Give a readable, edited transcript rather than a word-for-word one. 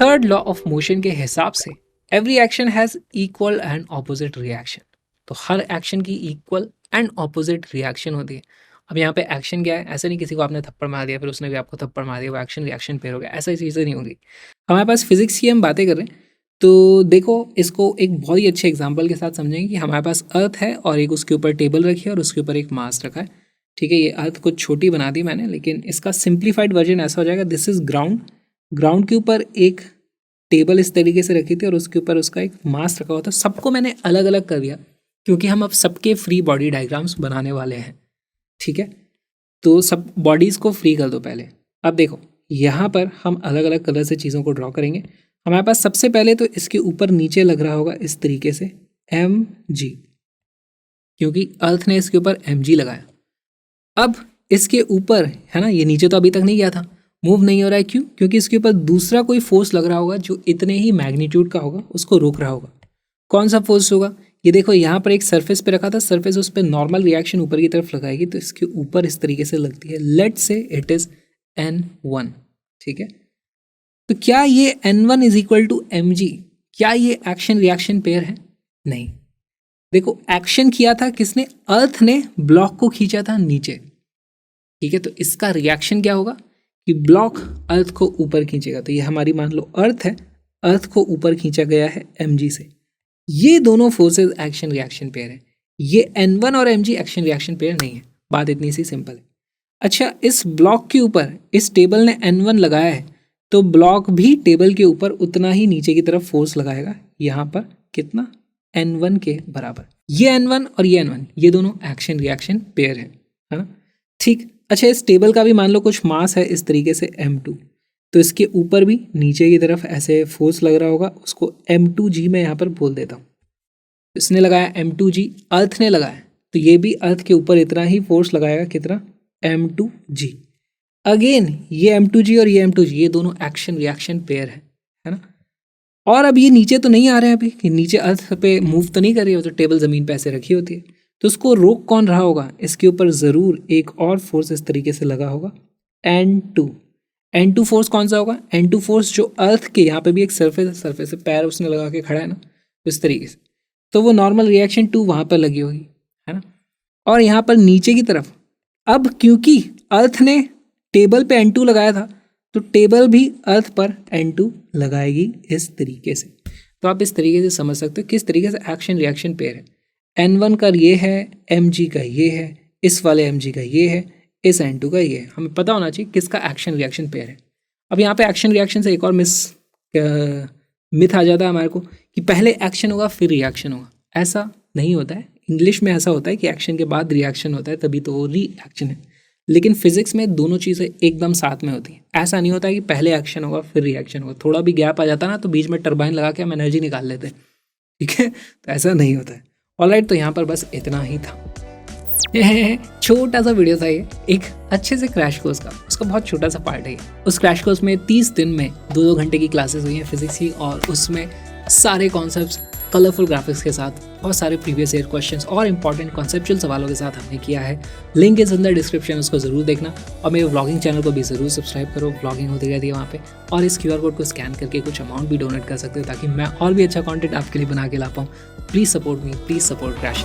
Third law of motion के हिसाब से every action has equal and opposite reaction. तो हर एक्शन की इक्वल एंड ऑपोजिट रिएक्शन होती है। अब यहाँ पे एक्शन क्या है, ऐसा नहीं किसी को आपने थप्पड़ मार दिया फिर उसने भी आपको थप्पड़ मार दिया, वो एक्शन रिएक्शन पेयर हो गया, ऐसा चीज़ें नहीं होगी। हमारे पास फिजिक्स की हम बातें कर रहे हैं, तो देखो इसको एक बहुत ही अच्छे एग्जाम्पल के साथ समझेंगे कि हमारे पास अर्थ है और एक उसके ऊपर टेबल रखी है और उसके ऊपर एक मास रखा है। ठीक है, ये अर्थ कुछ छोटी बना दी मैंने, लेकिन इसका सिंप्लीफाइड वर्जन ऐसा हो जाएगा, दिस इज ग्राउंड, ग्राउंड के ऊपर एक टेबल इस तरीके से रखी थी और उसके ऊपर उसका एक मास रखा हुआ था। सबको मैंने अलग अलग कर दिया क्योंकि हम अब सबके फ्री बॉडी डायग्राम्स बनाने वाले हैं। ठीक है, तो सब बॉडीज़ को फ्री कर दो पहले। अब देखो यहाँ पर हम अलग अलग कलर से चीज़ों को ड्रॉ करेंगे। हमारे पास सबसे पहले तो इसके ऊपर नीचे लग रहा होगा इस तरीके से mg, क्योंकि अर्थ ने इसके ऊपर mg लगाया। अब इसके ऊपर है ना, ये नीचे तो अभी तक नहीं गया था, मूव नहीं हो रहा है, क्यों? क्योंकि इसके ऊपर दूसरा कोई फोर्स लग रहा होगा जो इतने ही मैग्नीट्यूड का होगा, उसको रोक रहा होगा। कौन सा फोर्स होगा? ये देखो यहाँ पर एक सरफेस पे रखा था, सरफेस उस पर नॉर्मल रिएक्शन ऊपर की तरफ लगाएगी तो इसके ऊपर इस तरीके से लगती है। लेट से इट इज N1। ठीक है, तो क्या ये N1 is equal to mg, क्या ये एक्शन रिएक्शन पेयर है? नहीं। देखो एक्शन किया था किसने? अर्थ ने ब्लॉक को खींचा था नीचे। ठीक है, तो इसका रिएक्शन क्या होगा कि ब्लॉक अर्थ को ऊपर खींचेगा। तो ये हमारी मान लो अर्थ है, अर्थ को ऊपर खींचा गया है mg से। ये दोनों फोर्सेस एक्शन रिएक्शन पेयर है। ये N1 और mg एक्शन रिएक्शन पेयर नहीं है। बात इतनी सी सिंपल है। अच्छा, इस ब्लॉक के ऊपर इस टेबल ने N1 लगाया है तो ब्लॉक भी टेबल के ऊपर उतना ही नीचे की तरफ फोर्स लगाएगा, यहाँ पर कितना? N1 के बराबर। ये N1 और ये N1 ये दोनों एक्शन रिएक्शन पेयर है ना? ठीक। अच्छा, इस टेबल का भी मान लो कुछ मास है इस तरीके से m2, तो इसके ऊपर भी नीचे की तरफ ऐसे फोर्स लग रहा होगा, उसको m2g मैं यहाँ पर बोल देता हूँ। इसने लगाया m2g, अर्थ ने लगाया, तो ये भी अर्थ के ऊपर इतना ही फोर्स लगाएगा, कितना? m2g। अगेन ये m2g और ये m2g ये दोनों एक्शन रिएक्शन पेयर है ना? और अब ये नीचे तो नहीं आ रहे हैं अभी, कि नीचे अर्थ पे मूव तो नहीं कर रही हो, तो टेबल ज़मीन पे ऐसे रखी होती है, तो उसको रोक कौन रहा होगा? इसके ऊपर ज़रूर एक और फोर्स इस तरीके से लगा होगा, N2 फोर्स कौन सा होगा? N2 फोर्स जो अर्थ के यहाँ पे भी एक सरफेस से पैर उसने लगा के खड़ा है ना, इस तरीके से, तो वो नॉर्मल रिएक्शन 2 वहाँ पर लगी होगी, है ना? और यहाँ पर नीचे की तरफ अब क्योंकि अर्थ ने टेबल पे N2 लगाया था तो टेबल भी अर्थ पर N2 लगाएगी इस तरीके से। तो आप इस तरीके से समझ सकते हो किस तरीके से एक्शन रिएक्शन पेयर है। N1 का ये है, mg का ये है, इस वाले mg का ये है, इस N2 का ये है। हमें पता होना चाहिए किसका एक्शन रिएक्शन पेयर है। अब यहाँ पे एक्शन रिएक्शन से एक और मिथ आ जाता है हमारे को कि पहले एक्शन होगा फिर रिएक्शन होगा। ऐसा नहीं होता है। इंग्लिश में ऐसा होता है कि एक्शन के बाद रिएक्शन होता है, तभी तो वो रिएक्शन है। लेकिन फिजिक्स में दोनों चीज़ें एकदम साथ में होती हैं। ऐसा नहीं होता है कि पहले एक्शन होगा फिर रिएक्शन होगा। थोड़ा भी गैप आ जाता ना तो बीच में टरबाइन लगा के हम एनर्जी निकाल लेते हैं। ठीक है, तो ऐसा नहीं होता है। ऑलराइट, तो यहाँ पर बस इतना ही था। छोटा सा वीडियो था ये, एक अच्छे से क्रैश कोर्स का, उसका बहुत छोटा सा पार्ट है ये। उस क्रैश कोर्स में 30 दिन में 2-2 घंटे की क्लासेस हुई हैं फिजिक्स की, और उसमें सारे कॉन्सेप्ट्स कलरफुल ग्राफिक्स के साथ और सारे प्रीवियस ईयर क्वेश्चंस और इंपॉर्टेंट कॉन्सेप्चुअल सवालों के साथ हमने किया है। लिंक इस अंदर डिस्क्रिप्शन, उसको ज़रूर देखना, और मेरे व्लॉगिंग चैनल को भी ज़रूर सब्सक्राइब करो। व्लॉगिंग होती रहती है वहाँ पे, और इस QR कोड को स्कैन करके कुछ अमाउंट भी डोनेट कर सकते हो ताकि मैं और भी अच्छा कंटेंट आपके लिए बना के ला पाऊँ। Please support me, please support crash.